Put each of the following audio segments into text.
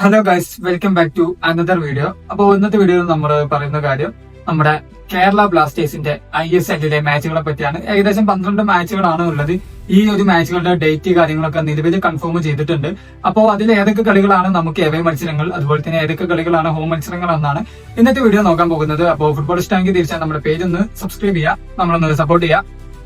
Hello guys, welcome back to another video. അപ്പോൾ ഇന്നത്തെ വീഡിയോയിൽ നമ്മൾ പറയുന്ന കാര്യം നമ്മുടെ കേരള ബ്ലാസ്റ്റേഴ്സിന്റെ ISLലെ മാച്ചുകളെ പറ്റിയാണ്. ഏകദേശം 12 മാച്ചുകളാണ് ഉള്ളത്. ഈ ഒരു മാച്ചുകളുടെ ഡേറ്റ് കാര്യങ്ങളൊക്കെ നിലവിൽ കൺഫേം ചെയ്തിട്ടുണ്ട്. അപ്പോൾ അതിൽ ഏതൊക്കെ കളികളാണ് നമുക്ക് എവേ മത്സരങ്ങൾ, അതുപോലെ തന്നെ ഏതൊക്കെ കളികളാണ് ഹോം മത്സരങ്ങൾ എന്നാണ് ഇന്നത്തെ വീഡിയോ നോക്കാൻ പോകുന്നത്. അപ്പോൾ ഫുട്ബോൾ ഇഷ്ടമെങ്കിൽ തീർച്ചയായും നമ്മുടെ പേജ് ഒന്ന് സബ്സ്ക്രൈബ് ചെയ്യുക, നമ്മളൊന്ന് സപ്പോർട്ട് ചെയ്യുക.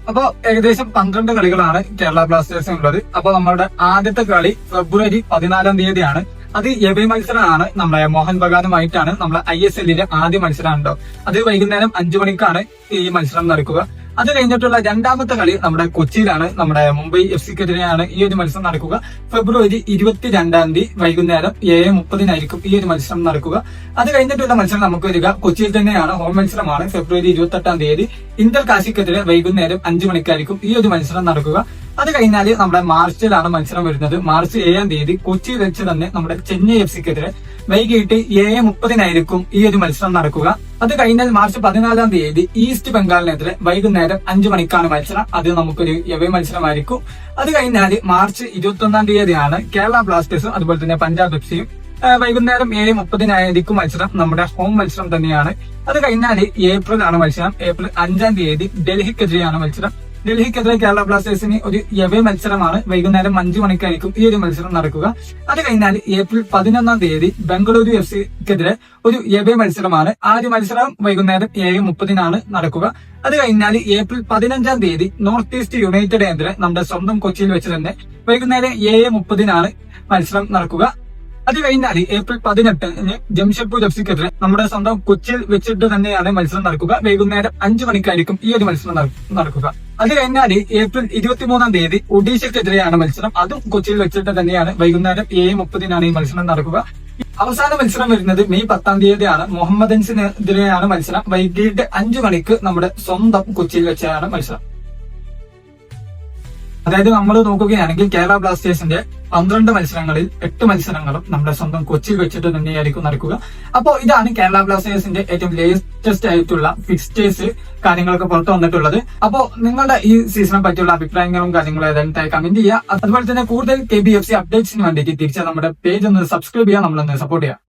അപ്പോ ഏകദേശം 12 കളികളാണ് കേരള ബ്ലാസ്റ്റേഴ്സിന് ഉള്ളത്. അപ്പൊ നമ്മുടെ ആദ്യത്തെ കളി ഫെബ്രുവരി 14 തീയതിയാണ്. അത് എവേ മത്സരമാണ്. നമ്മുടെ മോഹൻ ബഗാനുമായിട്ടാണ് നമ്മളെ ISLലെ ആദ്യ മത്സരം ഉണ്ടോ. അത് വൈകുന്നേരം 5 മണിക്കാണ് ഈ മത്സരം നടക്കുക. അത് കഴിഞ്ഞിട്ടുള്ള രണ്ടാമത്തെ കളി നമ്മുടെ കൊച്ചിയിലാണ്. നമ്മുടെ മുംബൈ FCക്കെതിരെയാണ് ഈ ഒരു മത്സരം നടക്കുക. ഫെബ്രുവരി 22 തീയതി വൈകുന്നേരം 7:30 ഈ ഒരു മത്സരം നടക്കുക. അത് കഴിഞ്ഞിട്ടുള്ള മത്സരം നമുക്ക് വരിക കൊച്ചിയിൽ തന്നെയാണ്. ഹോം മത്സരമാണ്. ഫെബ്രുവരി 28 തീയതി ഇന്റർ കാശിക്കെതിരെ വൈകുന്നേരം 5 മണിക്കായിരിക്കും ഈ ഒരു മത്സരം നടക്കുക. അത് കഴിഞ്ഞാൽ നമ്മുടെ മാർച്ചിലാണ് മത്സരം വരുന്നത്. മാർച്ച് 7 തീയതി കൊച്ചിയിൽ വെച്ച് തന്നെ നമ്മുടെ ചെന്നൈ FCക്കെതിരെ വൈകിട്ട് 7:30 ഈ ഒരു മത്സരം നടക്കുക. അത് കഴിഞ്ഞാൽ മാർച്ച് 14 തീയതി ഈസ്റ്റ് ബംഗാളിനെതിരെ വൈകുന്നേരം 5 മണിക്കാണ് മത്സരം. അത് നമുക്കൊരു എവേ മത്സരമായിരിക്കും. അത് കഴിഞ്ഞാൽ മാർച്ച് 21 തീയതിയാണ് കേരള ബ്ലാസ്റ്റേഴ്സും അതുപോലെ തന്നെ പഞ്ചാബ് FCയും വൈകുന്നേരം 7:30 മത്സരം. നമ്മുടെ ഹോം മത്സരം തന്നെയാണ്. അത് കഴിഞ്ഞാൽ ഏപ്രിലാണ് മത്സരം. ഏപ്രിൽ 5 തീയതി ഡൽഹിക്കെതിരെയാണ് മത്സരം. ഡൽഹിക്കെതിരെ കേരള ബ്ലാസ്റ്റേഴ്സിന് ഒരു എവേ മത്സരമാണ്. വൈകുന്നേരം 5 മണിക്കായിരിക്കും ഈ ഒരു മത്സരം നടക്കുക. അത് കഴിഞ്ഞാൽ ഏപ്രിൽ 11 തീയതി ബംഗളൂരു FCക്കെതിരെ ഒരു എവേ മത്സരമാണ്. ആ ഒരു മത്സരം വൈകുന്നേരം 7:30 നടക്കുക. അത് കഴിഞ്ഞാൽ ഏപ്രിൽ 15 തീയതി നോർത്ത് ഈസ്റ്റ് യുണൈറ്റഡിനെതിരെ നമ്മുടെ സ്വന്തം കൊച്ചിയിൽ വെച്ച് തന്നെ വൈകുന്നേരം 7:30 മത്സരം നടക്കുക. അത് കഴിഞ്ഞാൽ ഏപ്രിൽ 18 ജംഷഡ്പൂർ FCക്കെതിരെ നമ്മുടെ സ്വന്തം കൊച്ചിയിൽ വെച്ചിട്ട് തന്നെയാണ് മത്സരം നടക്കുക. വൈകുന്നേരം 5 മണിക്കായിരിക്കും ഈ ഒരു മത്സരം നടക്കുക. അത് കഴിഞ്ഞാൽ ഏപ്രിൽ 23 തീയതി ഒഡീഷയ്ക്കെതിരെയാണ് മത്സരം. അതും കൊച്ചിയിൽ വെച്ചിട്ട് തന്നെയാണ്. വൈകുന്നേരം 7:30 ഈ മത്സരം നടക്കുക. അവസാന മത്സരം വരുന്നത് മെയ് 10 തീയതിയാണ്. മുഹമ്മദൻസിനെതിരെയാണ് മത്സരം. വൈകിട്ട് 5 മണിക്ക് നമ്മുടെ സ്വന്തം കൊച്ചിയിൽ വെച്ചാണ് മത്സരം. അതായത് നമ്മൾ നോക്കുകയാണെങ്കിൽ കേരള ബ്ലാസ്റ്റേഴ്സിന്റെ 12 മത്സരങ്ങളിൽ 8 മത്സരങ്ങളും നമ്മുടെ സ്വന്തം കൊച്ചിയിൽ വെച്ചിട്ട് തന്നെയായിരിക്കും നടക്കുക. അപ്പോൾ ഇതാണ് കേരള ബ്ലാസ്റ്റേഴ്സിന്റെ ഏറ്റവും ലേറ്റസ്റ്റ് ആയിട്ടുള്ള ഫിക്സ്റ്റേഴ്സ് കാര്യങ്ങളൊക്കെ പുറത്തു വന്നിട്ടുള്ളത്. അപ്പോൾ നിങ്ങളുടെ ഈ സീസണെ പറ്റിയുള്ള അഭിപ്രായങ്ങളും കാര്യങ്ങളും ഏതായാലും കമന്റ് ചെയ്യുക. അതുപോലെ തന്നെ കൂടുതൽ KBFC അപ്ഡേറ്റ്സിന് വേണ്ടിയിട്ട് തിരിച്ച് നമ്മുടെ പേജ് ഒന്ന് സബ്സ്ക്രൈബ് ചെയ്യുക, നമ്മളൊന്ന് സപ്പോർട്ട് ചെയ്യുക.